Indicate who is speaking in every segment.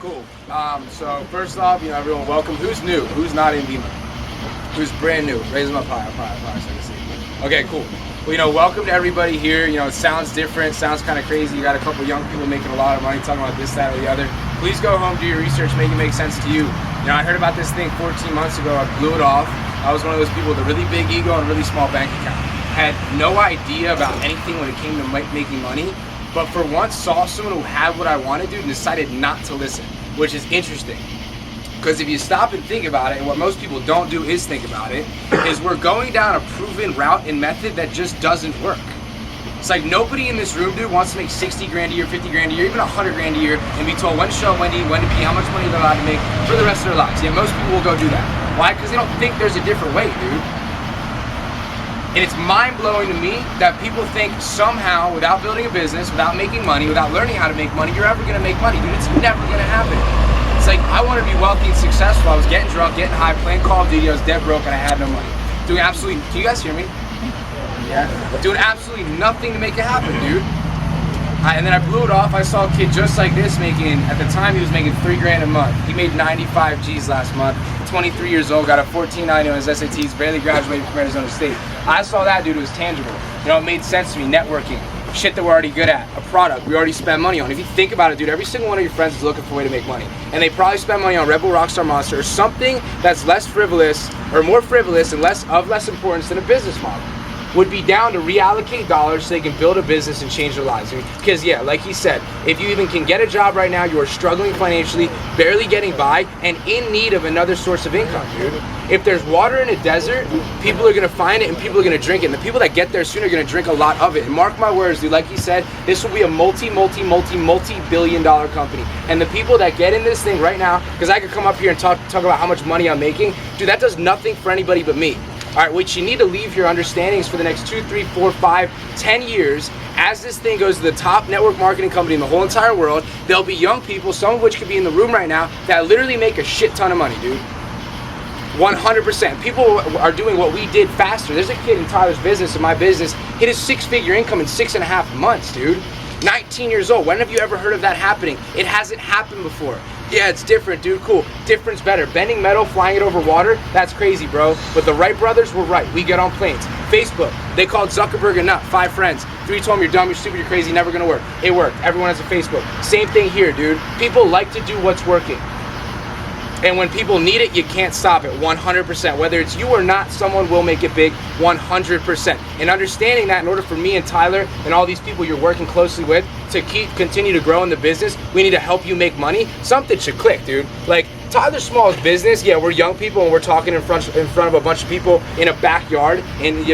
Speaker 1: Cool. So first off, everyone, welcome. Who's new? Who's not in Vima? Who's brand new? Raise them up high, so I can see. Okay, cool. Well, welcome to everybody here. It sounds different, sounds kind of crazy. You got a couple young people making a lot of money, talking about this, that, or the other. Please go home, do your research, make it make sense to you. I heard about this thing 14 months ago. I blew it off. I was one of those people with a really big ego and a really small bank account. Had no idea about anything when it came to making money, but for once saw someone who had what I wanted to do and decided not to listen, which is interesting. Because if you stop and think about it, and what most people don't do is think about it, is we're going down a proven route and method that just doesn't work. It's like nobody in this room, dude, wants to make 60 grand a year, 50 grand a year, even 100 grand a year, and be told when to show, when to eat, when to pee, how much money they're allowed to make for the rest of their lives. Yeah, most people will go do that. Why? Because they don't think there's a different way, dude. And it's mind-blowing to me that people think somehow, without building a business, without making money, without learning how to make money, you're ever gonna make money, dude. It's never gonna happen. It's like, I want to be wealthy and successful. I was getting drunk, getting high, playing Call of Duty, I was dead broke, and I had no money. Doing absolutely, can you guys hear me? Yeah? Doing absolutely nothing to make it happen, dude. And then I blew it off. I saw a kid just like this making, at the time he was making 3 grand a month. He made 95 G's last month, 23 years old, got a 1490 on his SATs, barely graduated from Arizona State. I saw that, dude. It was tangible. It made sense to me. Networking, shit that we're already good at, a product we already spend money on. If you think about it, dude, every single one of your friends is looking for a way to make money. And they probably spend money on Red Bull, Rockstar, Monster, or something that's less frivolous, or more frivolous and less importance than a business model. Would be down to reallocate dollars so they can build a business and change their lives. Because yeah, like he said, if you even can get a job right now, you are struggling financially, barely getting by, and in need of another source of income, dude. If there's water in a desert, people are gonna find it and people are gonna drink it. And the people that get there soon are gonna drink a lot of it. And mark my words, dude, like he said, this will be a multi-billion dollar company. And the people that get in this thing right now, because I could come up here and talk about how much money I'm making, dude, that does nothing for anybody but me. All right, what you need to leave your understandings for the next 2, 3, 4, 5, 10 years, as this thing goes to the top network marketing company in the whole entire world, there'll be young people, some of which could be in the room right now, that literally make a shit ton of money, dude. 100%. People are doing what we did faster. There's a kid in Tyler's business, in my business, hit his 6-figure income in 6.5 months, dude. 19 years old. When have you ever heard of that happening? It hasn't happened before. Yeah, it's different, dude. Cool. Different's better. Bending metal, flying it over water, that's crazy, bro. But the Wright brothers were right. We get on planes. Facebook, they called Zuckerberg a nut. 5 friends. 3 told him you're dumb, you're stupid, you're crazy, never gonna work. It worked. Everyone has a Facebook. Same thing here, dude. People like to do what's working. And when people need it, you can't stop it, 100%. Whether it's you or not, someone will make it big, 100%. And understanding that, in order for me and Tyler and all these people you're working closely with to continue to grow in the business, we need to help you make money. Something should click, dude. Like, Tyler's small business, yeah, we're young people and we're talking in front of a bunch of people in a backyard, and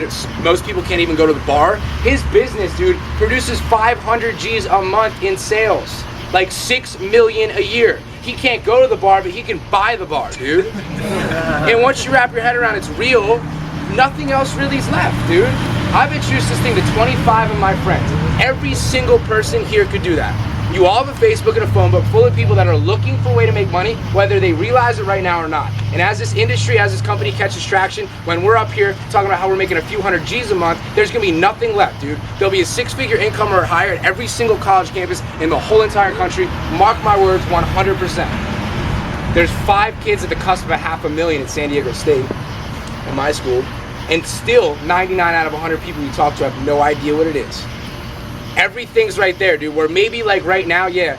Speaker 1: most people can't even go to the bar. His business, dude, produces 500 G's a month in sales, like 6 million a year. He can't go to the bar, but he can buy the bar, dude. And once you wrap your head around it's real, nothing else really is left, dude. I've introduced this thing to 25 of my friends. Every single person here could do that. You all have a Facebook and a phone book full of people that are looking for a way to make money, whether they realize it right now or not. And as this industry, as this company catches traction, when we're up here talking about how we're making a few hundred G's a month, there's gonna be nothing left, dude. There'll be a 6-figure income or higher at every single college campus in the whole entire country. Mark my words, 100%. There's 5 kids at the cusp of a $500,000 at San Diego State, in my school, and still 99 out of 100 people you talk to have no idea what it is. Everything's right there, dude. Where maybe like right now, yeah,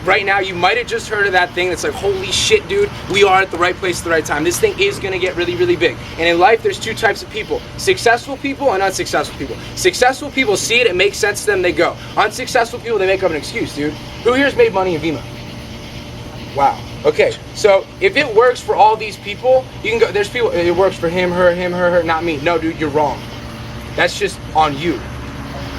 Speaker 1: right now you might have just heard of that thing that's like, holy shit, dude, we are at the right place at the right time. This thing is gonna get really, really big. And in life, there's 2 types of people: successful people and unsuccessful people. Successful people see it, it makes sense to them, they go. Unsuccessful people, they make up an excuse, dude. Who here's made money in Vima? Wow. Okay, so if it works for all these people, you can go, there's people, it works for him, her, not me. No, dude, you're wrong. That's just on you.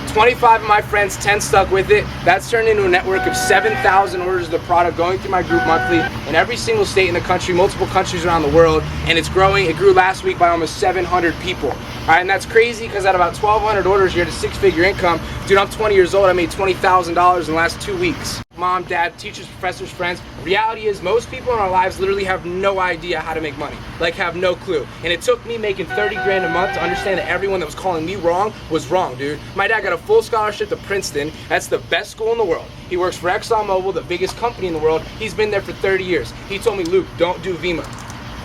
Speaker 1: 25 of my friends, 10 stuck with it. That's turned into a network of 7,000 orders of the product going through my group monthly in every single state in the country, multiple countries around the world, and it's growing. It grew last week by almost 700 people. All right, and that's crazy because at about 1,200 orders, you're at a 6-figure income. Dude, I'm 20 years old. I made $20,000 in the last 2 weeks. mom, dad, teachers, professors, friends. Reality is most people in our lives literally have no idea how to make money, like have no clue. And it took me making 30 grand a month to understand that everyone that was calling me wrong was wrong, dude. My dad got a full scholarship to Princeton. That's the best school in the world. He works for ExxonMobil, the biggest company in the world. He's been there for 30 years. He told me, Luke, don't do Vima.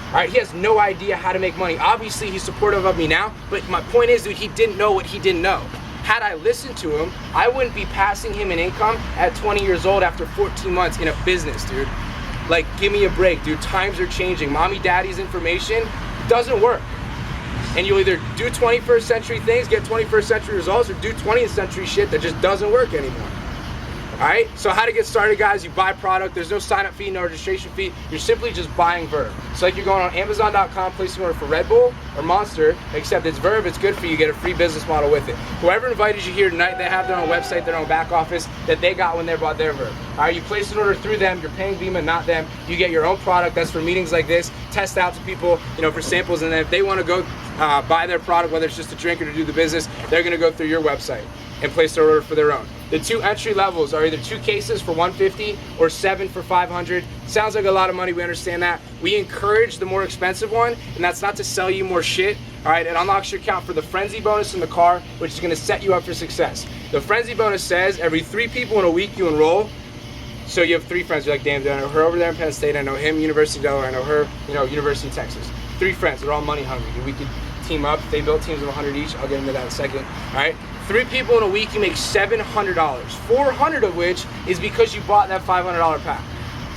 Speaker 1: All right, he has no idea how to make money. Obviously, he's supportive of me now, but my point is, dude, he didn't know what he didn't know. Had I listened to him, I wouldn't be passing him an income at 20 years old after 14 months in a business, dude. Like, give me a break, dude. Times are changing. Mommy, daddy's information doesn't work. And you'll either do 21st century things, get 21st century results, or do 20th century shit that just doesn't work anymore. All right, so how to get started, guys? You buy product. There's no sign-up fee, no registration fee. You're simply just buying Verve. So like you're going on Amazon.com, placing an order for Red Bull or Monster, except it's Verve, it's good for you. You get a free business model with it. Whoever invited you here tonight, they have their own website, their own back office that they got when they bought their Verve. All right, you place an order through them. You're paying Vima, not them. You get your own product. That's for meetings like this. Test out to people, for samples, and then if they want to go buy their product, whether it's just a drink or to do the business, they're going to go through your website and place their order for their own. The two entry levels are either 2 cases for $150 or 7 for $500. Sounds like a lot of money, we understand that. We encourage the more expensive one, and that's not to sell you more shit. All right, it unlocks your account for the frenzy bonus in the car, which is gonna set you up for success. The frenzy bonus says every 3 people in a week you enroll. So you have 3 friends, you're like, damn, I know her over there in Penn State, I know him, University of Delaware, I know her, University of Texas. 3 friends, they're all money hungry. We could team up. They built teams of 100 each. I'll get into that in a second. All right. 3 people in a week, you make $700. 400 of which is because you bought that $500 pack.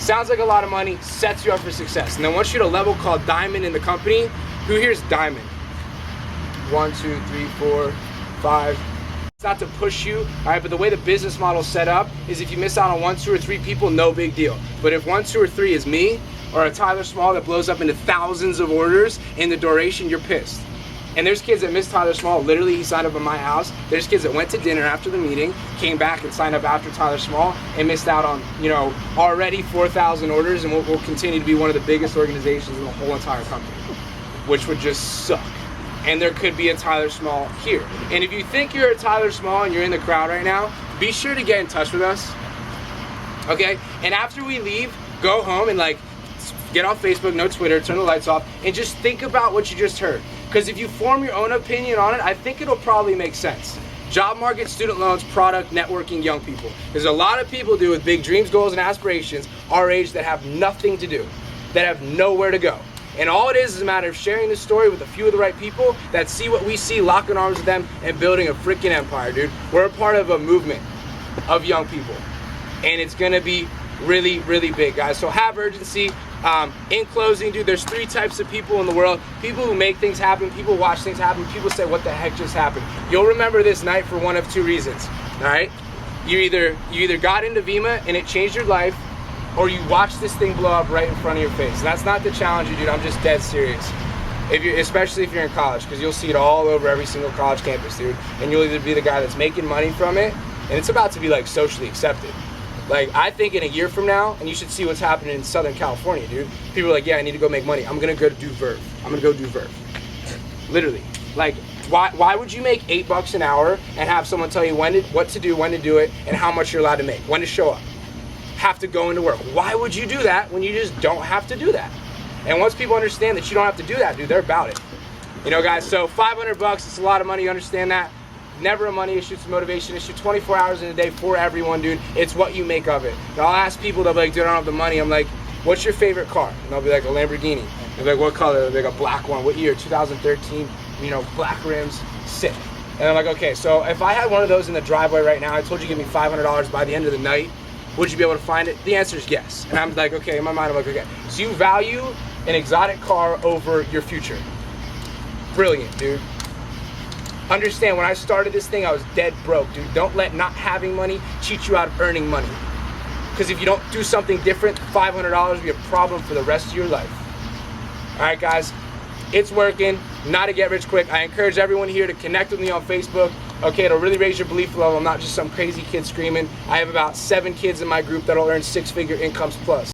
Speaker 1: Sounds like a lot of money, sets you up for success. And then once you're at a level called Diamond in the company, who here's Diamond? 1, 2, 3, 4, 5. It's not to push you, all right, but the way the business model is set up is if you miss out on 1, 2, or 3 people, no big deal. But if 1, 2, or 3 is me, or a Tyler Small that blows up into thousands of orders in the duration, you're pissed. And there's kids that missed Tyler Small. Literally, he signed up at my house. There's kids that went to dinner after the meeting, came back and signed up after Tyler Small, and missed out on, already 4,000 orders, and will continue to be one of the biggest organizations in the whole entire company, which would just suck. And there could be a Tyler Small here. And if you think you're a Tyler Small and you're in the crowd right now, be sure to get in touch with us, okay? And after we leave, go home and get off Facebook, no Twitter, turn the lights off, and just think about what you just heard. Because if you form your own opinion on it, I think it'll probably make sense. Job market, student loans, product, networking, young people. There's a lot of people with big dreams, goals, and aspirations our age that have nothing to do, that have nowhere to go. And all it is a matter of sharing this story with a few of the right people that see what we see, locking arms with them, and building a freaking empire, dude. We're a part of a movement of young people. And it's gonna be really, really big, guys. So have urgency. In closing, dude, there's 3 types of people in the world. People who make things happen, people who watch things happen, people say, what the heck just happened? You'll remember this night for one of 2 reasons, all right? You either got into Vima and it changed your life, or you watched this thing blow up right in front of your face. And that's not to challenge you, dude. I'm just dead serious. Especially if you're in college, because you'll see it all over every single college campus, dude. And you'll either be the guy that's making money from it, and it's about to be socially accepted. I think in a year from now, and you should see what's happening in Southern California, dude. People are like, yeah, I need to go make money. I'm gonna go do Verve. I'm gonna go do Verve. Literally. Why would you make $8 an hour and have someone tell you what to do, when to do it, and how much you're allowed to make, when to show up? Have to go into work. Why would you do that when you just don't have to do that? And once people understand that you don't have to do that, dude, they're about it. Guys, so $500, it's a lot of money, you understand that? Never a money issue, it's a motivation issue. 24 hours in a day for everyone, dude. It's what you make of it. And I'll ask people, they'll be like, dude, I don't have the money. I'm like, what's your favorite car? And they'll be like, a Lamborghini. They'll be like, what color? They'll be like, a black one. What year? 2013. Black rims, sick. And I'm like, okay, so if I had one of those in the driveway right now, I told you give me $500 by the end of the night, would you be able to find it? The answer is yes. And I'm like, okay, in my mind, I'm like, okay. So you value an exotic car over your future. Brilliant, dude. Understand, when I started this thing, I was dead broke, dude. Don't let not having money cheat you out of earning money. Because if you don't do something different, $500 will be a problem for the rest of your life. All right, guys, it's working. Not a get rich quick. I encourage everyone here to connect with me on Facebook. Okay, it'll really raise your belief level. I'm not just some crazy kid screaming. I have about 7 kids in my group that'll earn 6-figure incomes plus.